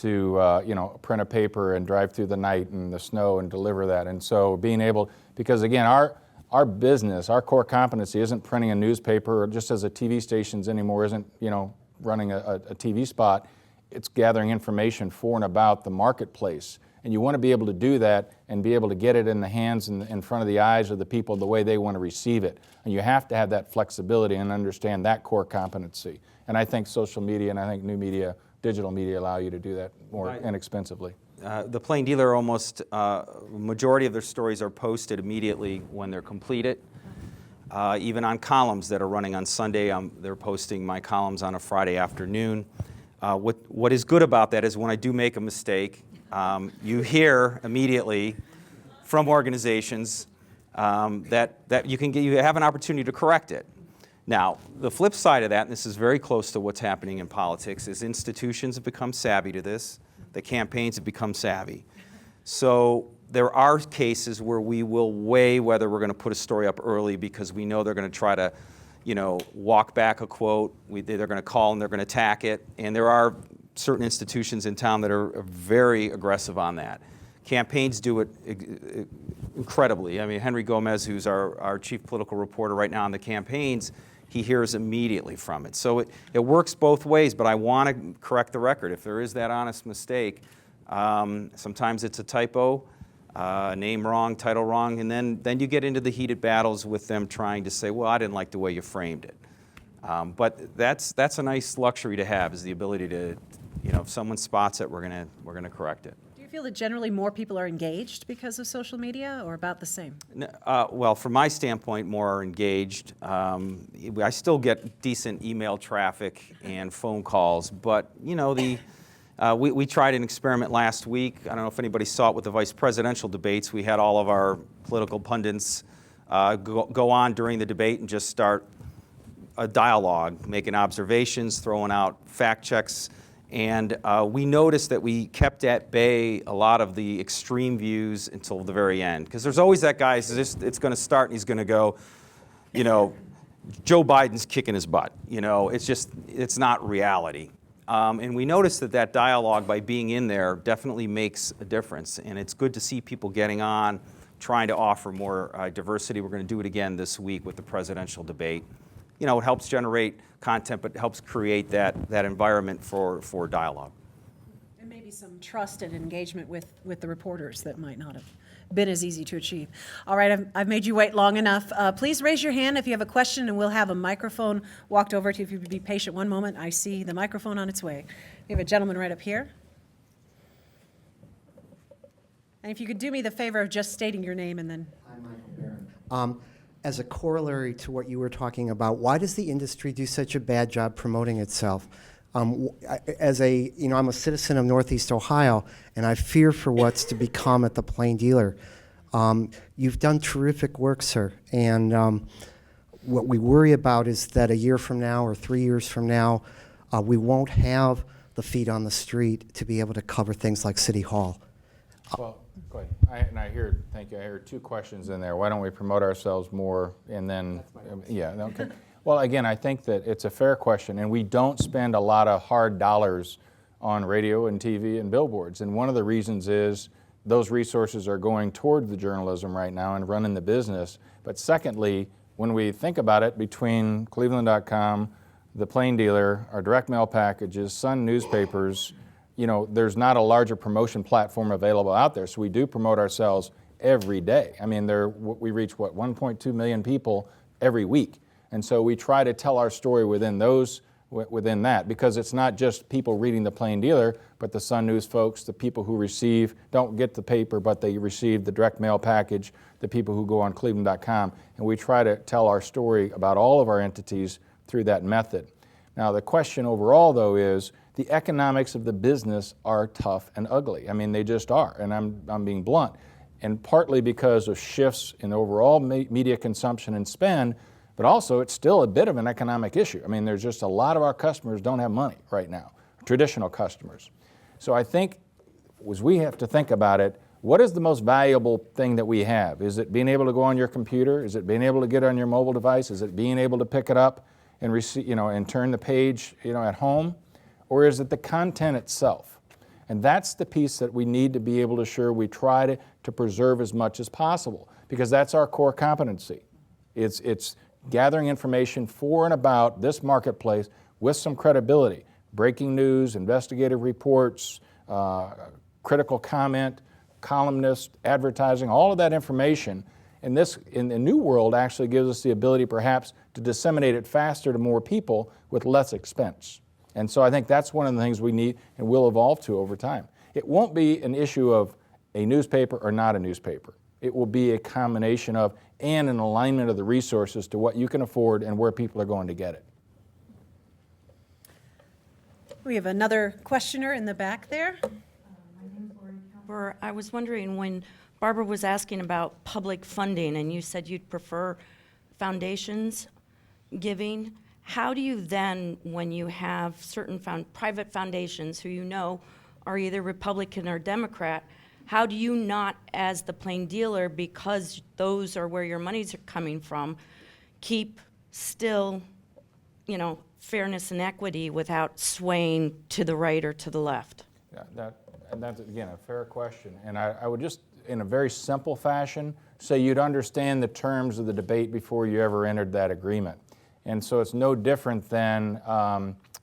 to print a paper and drive through the night and the snow and deliver that. And so being able, because again, our business, our core competency isn't printing a newspaper or just as a TV stations anymore, isn't running a TV spot. It's gathering information for and about the marketplace. And you want to be able to do that and be able to get it in the hands and in front of the eyes of the people the way they want to receive it. And you have to have that flexibility and understand that core competency. And I think social media and I think new media, digital media allow you to do that more inexpensively. The Plain Dealer, almost majority of their stories are posted immediately when they're completed. Even on columns that are running on Sunday, they're posting my columns on a Friday afternoon. What is good about that is when I do make a mistake, you hear immediately from organizations that you have an opportunity to correct it. Now, the flip side of that, and this is very close to what's happening in politics, is institutions have become savvy to this. The campaigns have become savvy. So there are cases where we will weigh whether we're going to put a story up early because we know they're going to try to, walk back a quote. They're going to call and they're going to attack it. And there are certain institutions in town that are very aggressive on that. Campaigns do it incredibly. I mean, Henry Gomez, who's our chief political reporter right now on the campaigns, he hears immediately from it. So it works both ways, but I want to correct the record. If there is that honest mistake, sometimes it's a typo, name wrong, title wrong, and then you get into the heated battles with them trying to say, well, I didn't like the way you framed it. But that's a nice luxury to have, is the ability to, if someone spots it, we're gonna correct it. Do you feel that generally more people are engaged because of social media, or about the same? Well, from my standpoint, more are engaged. I still get decent email traffic and phone calls, but we tried an experiment last week. I don't know if anybody saw it with the vice presidential debates. We had all of our political pundits go on during the debate and just start a dialogue, making observations, throwing out fact checks. And we noticed that we kept at bay a lot of the extreme views until the very end. Because there's always that guy who says it's going to start and he's going to go, Joe Biden's kicking his butt. It's not reality. And we noticed that dialogue, by being in there, definitely makes a difference. And it's good to see people getting on, trying to offer more diversity. We're going to do it again this week with the presidential debate. It helps generate content, but helps create that environment for dialogue. And maybe some trust and engagement with the reporters that might not have been as easy to achieve. All right, I've made you wait long enough. Please raise your hand if you have a question, and we'll have a microphone walked over to you. If you would be patient one moment, I see the microphone on its way. We have a gentleman right up here. And if you could do me the favor of just stating your name and then. I'm Michael Barron. As a corollary to what you were talking about, why does the industry do such a bad job promoting itself? I'm a citizen of Northeast Ohio, and I fear for what's to become at the Plain Dealer. You've done terrific work, sir, and what we worry about is that a year from now or 3 years from now, we won't have the feet on the street to be able to cover things like City Hall. Well, go ahead. Thank you. I heard two questions in there. Why don't we promote ourselves more? And then, okay. Well, again, I think that it's a fair question, and we don't spend a lot of hard dollars on radio and TV and billboards. And one of the reasons is those resources are going toward the journalism right now and running the business. But secondly, when we think about it, between Cleveland.com, the Plain Dealer, our direct mail packages, Sun newspapers, there's not a larger promotion platform available out there. So we do promote ourselves every day. I mean, we reach 1.2 million people every week. And so we try to tell our story within that, because it's not just people reading the Plain Dealer, but the Sun News folks, the people who don't get the paper, but they receive the direct mail package, the people who go on Cleveland.com. And we try to tell our story about all of our entities through that method. Now, the question overall, though, is the economics of the business are tough and ugly. I mean, they just are, and I'm being blunt. And partly because of shifts in overall media consumption and spend, but also it's still a bit of an economic issue. I mean, there's just a lot of our customers don't have money right now, traditional customers. So I think, as we have to think about it, what is the most valuable thing that we have? Is it being able to go on your computer? Is it being able to get on your mobile device? Is it being able to pick it up and receive, and turn the page, at home? Or is it the content itself? And that's the piece that we need to be able to assure we try to preserve as much as possible, because that's our core competency. It's gathering information for and about this marketplace with some credibility. Breaking news, investigative reports, critical comment, columnist, advertising, all of that information. And this, in the new world, actually gives us the ability perhaps to disseminate it faster to more people with less expense. And so I think that's one of the things we need and will evolve to over time. It won't be an issue of a newspaper or not a newspaper. It will be a combination of and an alignment of the resources to what you can afford and where people are going to get it. We have another questioner in the back there. I was wondering, when Barbara was asking about public funding and you said you'd prefer foundations giving, how do you then, when you have certain private foundations who you know are either Republican or Democrat, how do you not, as the plain dealer, because those are where your monies are coming from, keep still, fairness and equity without swaying to the right or to the left? Yeah, that's, again, a fair question. And I would just, in a very simple fashion, say you'd understand the terms of the debate before you ever entered that agreement. And so it's no different than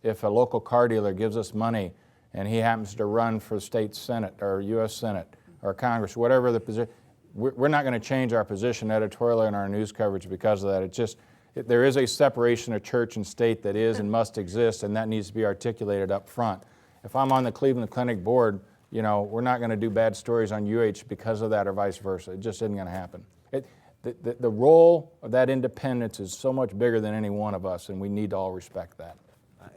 if a local car dealer gives us money and he happens to run for state Senate or U.S. Senate or Congress, whatever the position, we're not going to change our position editorially in our news coverage because of that. It's just, there is a separation of church and state that is and must exist, and that needs to be articulated up front. If I'm on the Cleveland Clinic board, we're not going to do bad stories on UH because of that or vice versa. It just isn't going to happen. The role of that independence is so much bigger than any one of us, and we need to all respect that.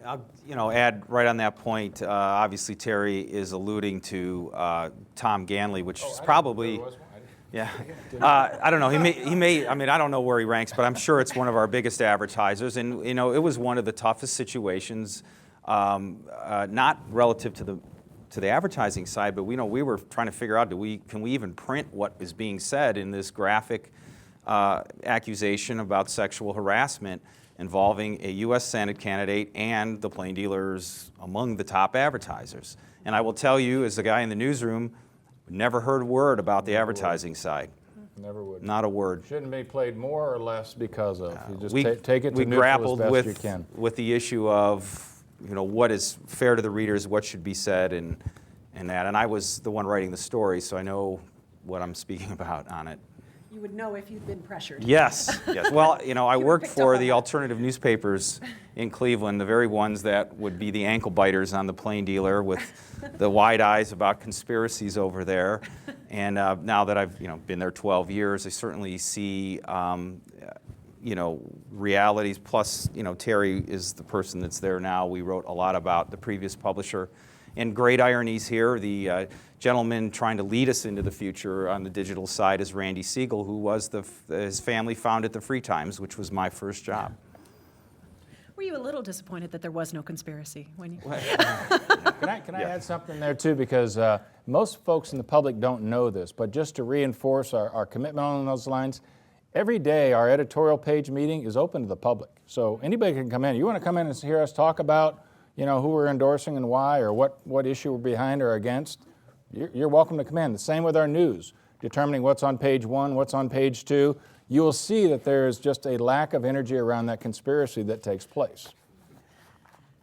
I'll, add right on that point. Obviously, Terry is alluding to Tom Ganley, which is probably, yeah. I don't know. He may. I mean, I don't know where he ranks, but I'm sure it's one of our biggest advertisers. And it was one of the toughest situations, not relative to the advertising side, but we were trying to figure out, can we even print what is being said in this graphic accusation about sexual harassment involving a U.S. Senate candidate and the plain dealers among the top advertisers. And I will tell you, as a guy in the newsroom, never heard a word about the advertising side. Never would. Not a word. Shouldn't be played more or less because of. You just We take it to neutral as best you can. with the issue of, what is fair to the readers, what should be said, and that. And I was the one writing the story, so I know what I'm speaking about on it. You would know if you'd been pressured. Yes. Well, I worked picked for up on the that. alternative newspapers in Cleveland, the very ones that would be the ankle biters on the plain dealer with the wide eyes about conspiracies over there. And now that I've been there 12 years, I certainly see realities. Plus, Terry is the person that's there now. We wrote a lot about the previous publisher. And great ironies here. The gentleman trying to lead us into the future on the digital side is Randy Siegel, who was his family founded the Free Times, which was my first job. Were you a little disappointed that there was no conspiracy when you? Can I add something there too? Because most folks in the public don't know this, but just to reinforce our commitment on those lines, every day our editorial page meeting is open to the public. So anybody can come in. You want to come in and hear us talk about who we're endorsing and why, or what issue we're behind or against, you're welcome to come in. The same with our news, determining what's on page 1, what's on page 2. You will see that there is just a lack of energy around that conspiracy that takes place.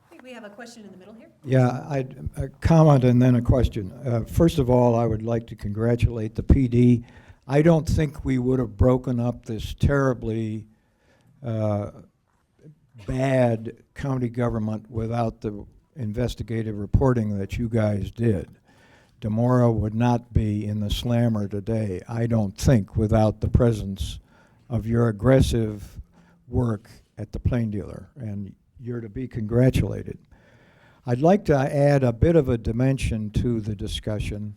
I think we have a question in the middle here. Yeah, a comment and then a question. First of all, I would like to congratulate the PD. I don't think we would have broken up this terribly bad county government without the investigative reporting that you guys did. DeMora would not be in the slammer today, I don't think, without the presence of your aggressive work at the Plain Dealer, and you're to be congratulated. I'd like to add a bit of a dimension to the discussion.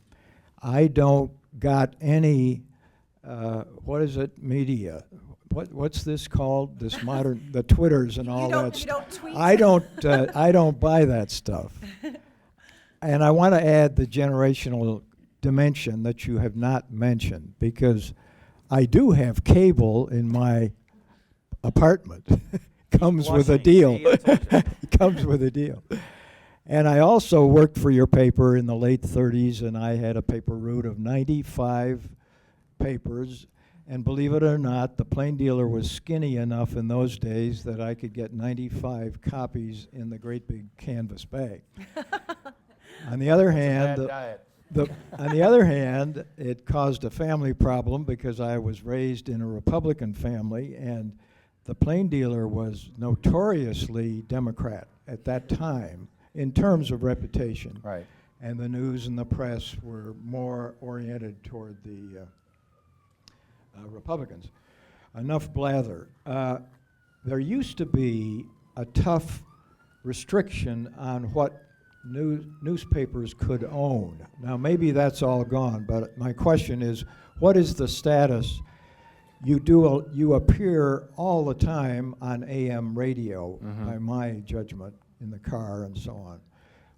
I don't got any, media? What's this called? This modern, the Twitters and all that stuff. You don't tweet? I don't buy that stuff. And I want to add the generational dimension that you have not mentioned, because I do have cable in my apartment. Comes with a deal. Comes with a deal. And I also worked for your paper in the late 30s, and I had a paper route of 95 papers. And believe it or not, the plain dealer was skinny enough in those days that I could get 95 copies in the great big canvas bag. On the other hand, Bad diet. on the other hand, it caused a family problem because I was raised in a Republican family, and the plain dealer was notoriously Democrat at that time in terms of reputation. Right. And the news and the press were more oriented toward the Republicans. Enough blather. There used to be a tough restriction on what newspapers could own. Now, maybe that's all gone, but my question is, what is the status? You appear all the time on AM radio, by my judgment, in the car and so on.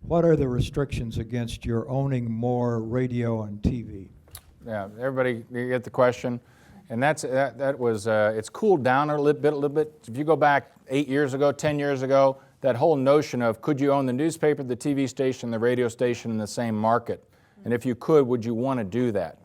What are the restrictions against your owning more radio and TV? Yeah, everybody, you get the question. And that was, it's cooled down a little bit. If you go back 8 years ago, 10 years ago, that whole notion of could you own the newspaper, the TV station, the radio station in the same market? And if you could, would you want to do that?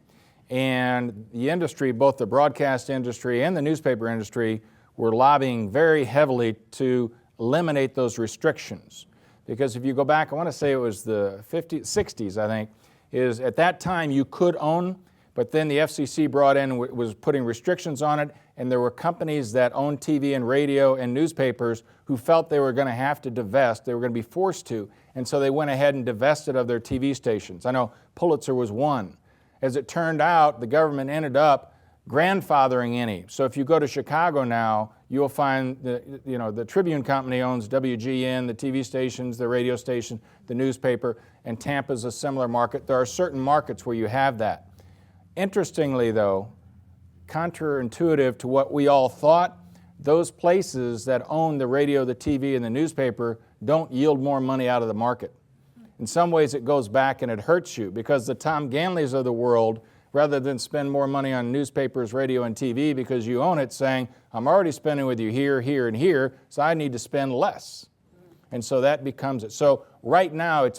And the industry, both the broadcast industry and the newspaper industry, were lobbying very heavily to eliminate those restrictions. Because if you go back, I want to say it was the 50s, 60s, I think, is at that time you could own, but then the FCC brought in, was putting restrictions on it, and there were companies that owned TV and radio and newspapers who felt they were going to have to divest, they were going to be forced to, and so they went ahead and divested of their TV stations. I know Pulitzer was one. As it turned out, the government ended up grandfathering any. So if you go to Chicago now, you'll find the Tribune Company owns WGN, the TV stations, the radio station, the newspaper, and Tampa's a similar market. There are certain markets where you have that. Interestingly, though, counterintuitive to what we all thought, those places that own the radio, the TV, and the newspaper don't yield more money out of the market. In some ways, it goes back and it hurts you because the Tom Ganleys of the world, rather than spend more money on newspapers, radio, and TV because you own it, saying, I'm already spending with you here, here, and here, so I need to spend less. And so that becomes it. So right now,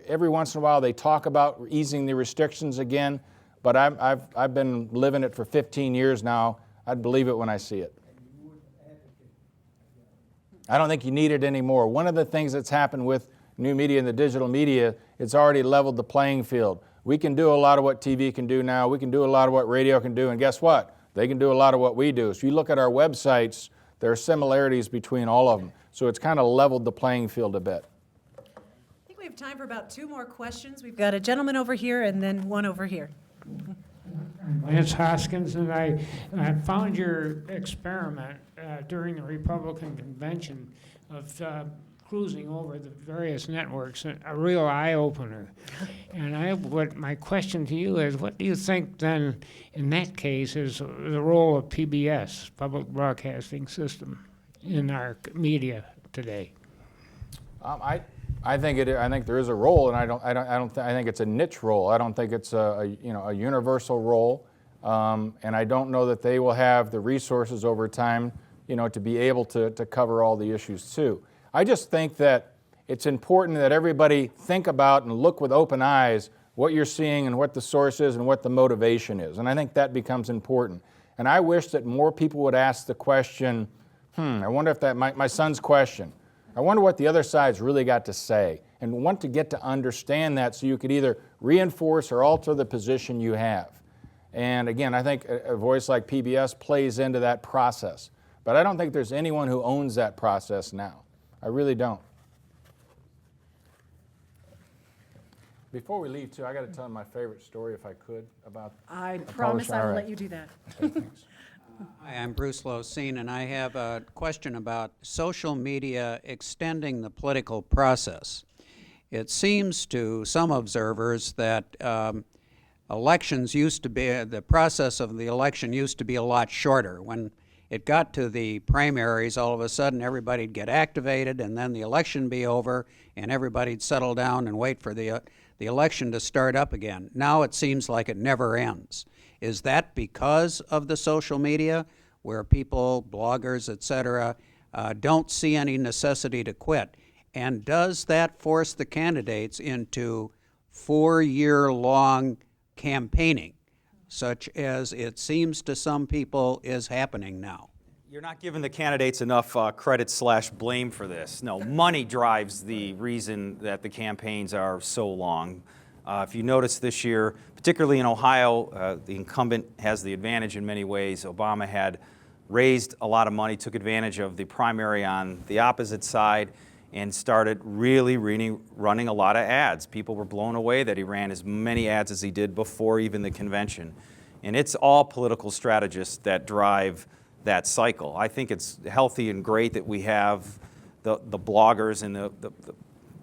every once in a while they talk about easing the restrictions again, but I've been living it for 15 years now. I'd believe it when I see it. I don't think you need it anymore. One of the things that's happened with new media and the digital media, it's already leveled the playing field. We can do a lot of what TV can do now. We can do a lot of what radio can do. And guess what? They can do a lot of what we do. So if you look at our websites, there are similarities between all of them. So it's kind of leveled the playing field a bit. I think we have time for about 2 more questions. We've got a gentleman over here and then one over here. Lance Hoskins, and I found your experiment during the Republican convention of cruising over the various networks a real eye-opener. And my question to you is, what do you think then, in that case, is the role of PBS, Public Broadcasting System, in our media today? I think there is a role, and I think it's a niche role. I don't think it's a universal role, and I don't know that they will have the resources over time, to be able to cover all the issues too. I just think that it's important that everybody think about and look with open eyes what you're seeing and what the source is and what the motivation is, and I think that becomes important. And I wish that more people would ask the question, I wonder if that, my son's question, I wonder what the other side's really got to say, and want to get to understand that so you could either reinforce or alter the position you have. And again, I think a voice like PBS plays into that process. But I don't think there's anyone who owns that process now. I really don't. Before we leave, too, I got to tell my favorite story, if I could, about I a promise publisher. I will All let right. you do that. Okay, thanks. Hi, I'm Bruce Losine, and I have a question about social media extending the political process. It seems to some observers that elections used to be, the process of the election used to be a lot shorter. When it got to the primaries, all of a sudden everybody'd get activated, and then the election be over, and everybody'd settle down and wait for the election to start up again. Now it seems like it never ends. Is that because of the social media, where people, bloggers, et cetera, don't see any necessity to quit? And does that force the candidates into 4-year-long campaigning, such as it seems to some people is happening now? You're not giving the candidates enough credit/blame for this. No, money drives the reason that the campaigns are so long. If you notice this year, particularly in Ohio, the incumbent has the advantage in many ways. Obama had raised a lot of money, took advantage of the primary on the opposite side, and started really running a lot of ads. People were blown away that he ran as many ads as he did before even the convention. And it's all political strategists that drive that cycle. I think it's healthy and great that we have the bloggers and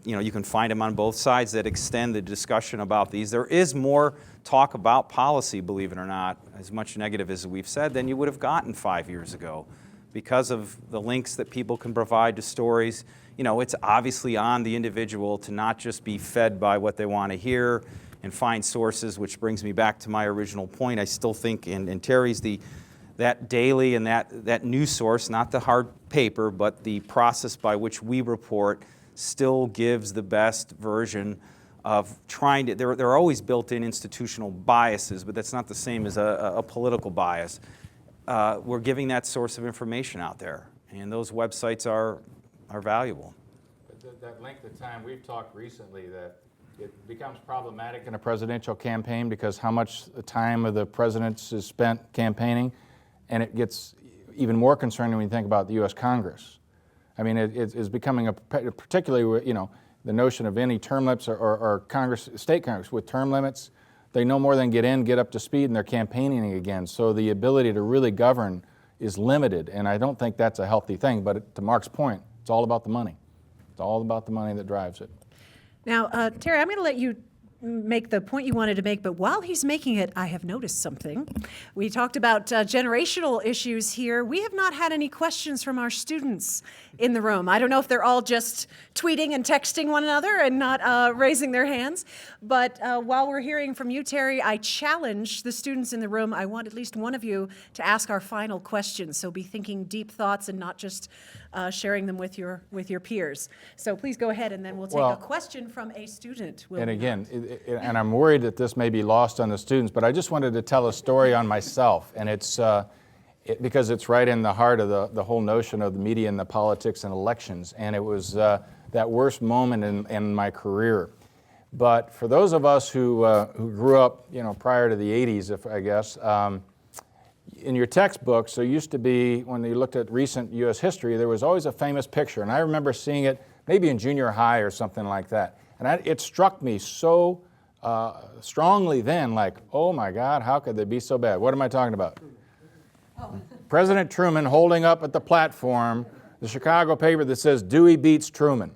you can find them on both sides that extend the discussion about these. There is more talk about policy, believe it or not, as much negative as we've said, than you would have gotten 5 years ago because of the links that people can provide to stories. It's obviously on the individual to not just be fed by what they want to hear and find sources, which brings me back to my original point. I still think, and Terry's, that daily and that news source, not the hard paper, but the process by which we report still gives the best version of trying to, there are always built-in institutional biases, but that's not the same as a political bias. We're giving that source of information out there, and those websites are valuable. That length of time, we've talked recently that it becomes problematic in a presidential campaign because how much the time of the presidents is spent campaigning, and it gets even more concerning when you think about the U.S. Congress. I mean, it's becoming particularly, the notion of any term limits or Congress, state Congress with term limits, they no more than get up to speed, and they're campaigning again. So the ability to really govern is limited, and I don't think that's a healthy thing. But to Mark's point, it's all about the money. It's all about the money that drives it. Now, Terry, I'm going to let you make the point you wanted to make, but while he's making it, I have noticed something. We talked about generational issues here. We have not had any questions from our students in the room. I don't know if they're all just tweeting and texting one another and not raising their hands, but while we're hearing from you, Terry, I challenge the students in the room. I want at least one of you to ask our final question, so be thinking deep thoughts and not just sharing them with your peers. So please go ahead, and then we'll take a question from a student. And again, and I'm worried that this may be lost on the students, but I just wanted to tell a story on myself, and it's because it's right in the heart of the whole notion of the media and the politics and elections, and it was that worst moment in my career. But for those of us who grew up, prior to the 80s, I guess, in your textbooks, there used to be, when you looked at recent U.S. history, there was always a famous picture, and I remember seeing it maybe in junior high or something like that. And it struck me so strongly then, like, oh my God, how could they be so bad? What am I talking about? President Truman holding up at the platform the Chicago paper that says Dewey beats Truman.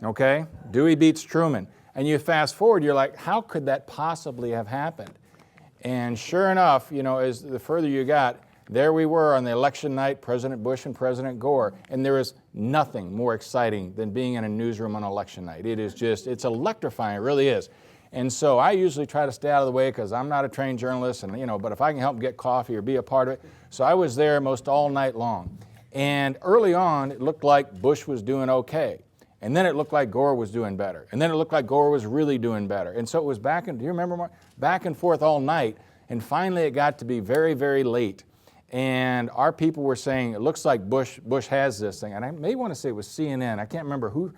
Okay? Dewey beats Truman. And you fast forward, you're like, how could that possibly have happened? And sure enough, as the further you got, there we were on the election night, President Bush and President Gore, and there is nothing more exciting than being in a newsroom on election night. It's electrifying, it really is. And so I usually try to stay out of the way because I'm not a trained journalist, and but if I can help get coffee or be a part of it. So I was there most all night long. And early on, it looked like Bush was doing okay. And then it looked like Gore was doing better. And then it looked like Gore was really doing better. And so it was do you remember, Mark? Back and forth all night. And finally it got to be very, very late. And our people were saying, it looks like Bush has this thing. And I may want to say it was CNN. I can't remember who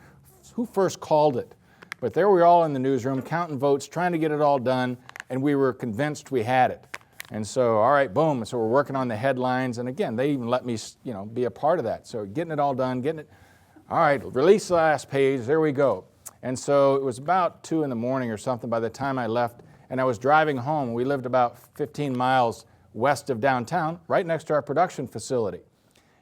first called it. But there we were all in the newsroom, counting votes, trying to get it all done. And we were convinced we had it. And so, all right, boom. So we're working on the headlines. And again, they even let me, be a part of that. So getting it all done, all right, release the last page, there we go. And so it was about 2 in the morning or something by the time I left, and I was driving home. We lived about 15 miles west of downtown, right next to our production facility.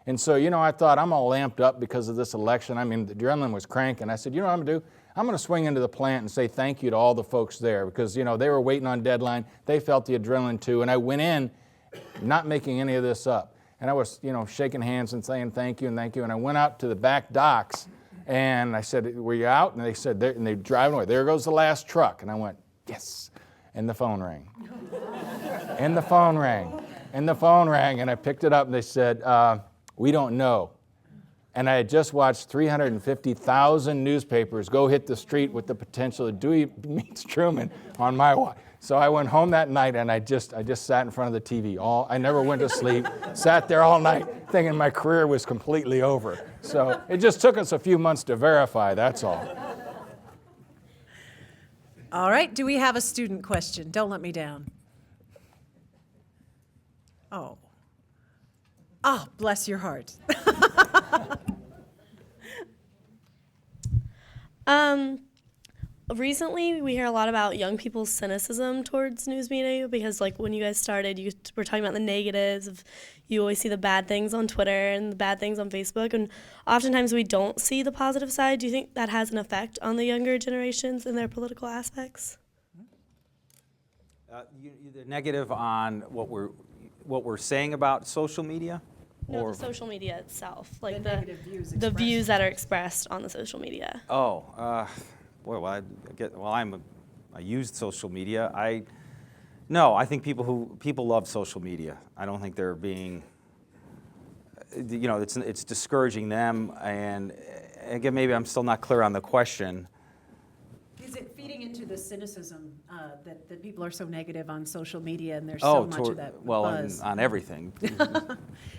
And so, I thought I'm all amped up because of this election. I mean, the adrenaline was cranking. I said, what I'm going to do? I'm going to swing into the plant and say thank you to all the folks there because, they were waiting on deadline. They felt the adrenaline too. And I went in not making any of this up. And I was, shaking hands and saying thank you. And I went out to the back docks and I said, were you out? And they said, and they driving away. There goes the last truck. And I went, yes. And the phone rang. And the phone rang. And the phone rang. And I picked it up and they said, we don't know. And I had just watched 350,000 newspapers go hit the street with the potential of Dewey meets Truman on my watch. So I went home that night and I just sat in front of the TV. I never went to sleep, sat there all night thinking my career was completely over. So it just took us a few months to verify, that's all. All right, do we have a student question? Don't let me down. Oh. Oh, bless your heart. Recently, we hear a lot about young people's cynicism towards news media because, like, when you guys started, you were talking about the negatives of you always see the bad things on Twitter and the bad things on Facebook, and oftentimes we don't see the positive side. Do you think that has an effect on the younger generations and their political aspects? The negative on what we're saying about social media? No, the social media itself, like negative views the expressed. views that are expressed on the social media. I used social media. I think people love social media. I don't think they're being, it's discouraging them. And again, maybe I'm still not clear on the question. Is it feeding into the cynicism that people are so negative on social media and there's so much of that buzz? On everything.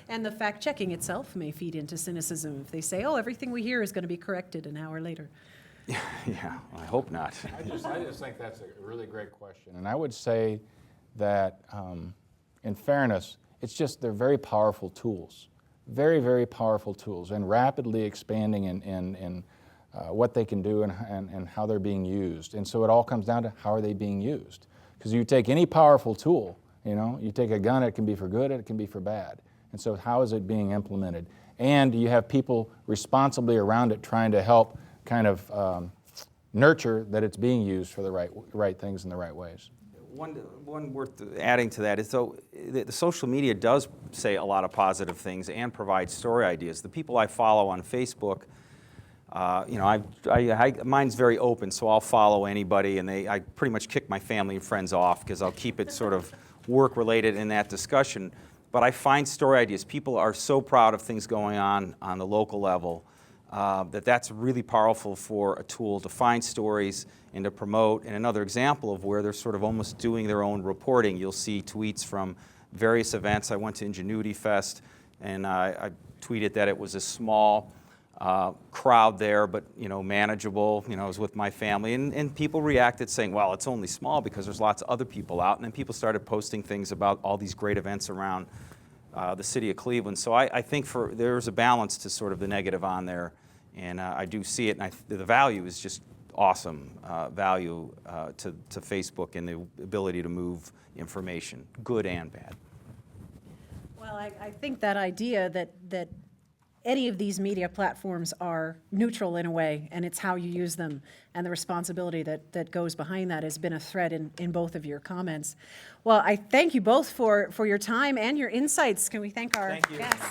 And the fact-checking itself may feed into cynicism if they say, oh, everything we hear is going to be corrected an hour later. Yeah, I hope not. I just think that's a really great question. And I would say that, in fairness, they're very powerful tools. Very, very powerful tools, and rapidly expanding in what they can do and how they're being used. And so it all comes down to how are they being used. Because you take any powerful tool, you take a gun, it can be for good, it can be for bad. And so how is it being implemented? And you have people responsibly around it trying to help kind of nurture that it's being used for the right things in the right ways. One worth adding to that is, so the social media does say a lot of positive things and provide story ideas. The people I follow on Facebook, mine's very open, so I'll follow anybody, and I pretty much kick my family and friends off because I'll keep it sort of work-related in that discussion. But I find story ideas. People are so proud of things going on the local level that's really powerful for a tool to find stories and to promote. And another example of where they're sort of almost doing their own reporting, you'll see tweets from various events. I went to Ingenuity Fest, and I tweeted that it was a small crowd there, but manageable. I was with my family, and people reacted saying, well, it's only small because there's lots of other people out. And then people started posting things about all these great events around the city of Cleveland. So I think there's a balance to sort of the negative on there, and I do see it, and the value is just awesome value to Facebook and the ability to move information, good and bad. Well, I think that idea that any of these media platforms are neutral in a way, and it's how you use them, and the responsibility that goes behind that has been a thread in both of your comments. Well, I thank you both for your time and your insights. Can we thank our guests?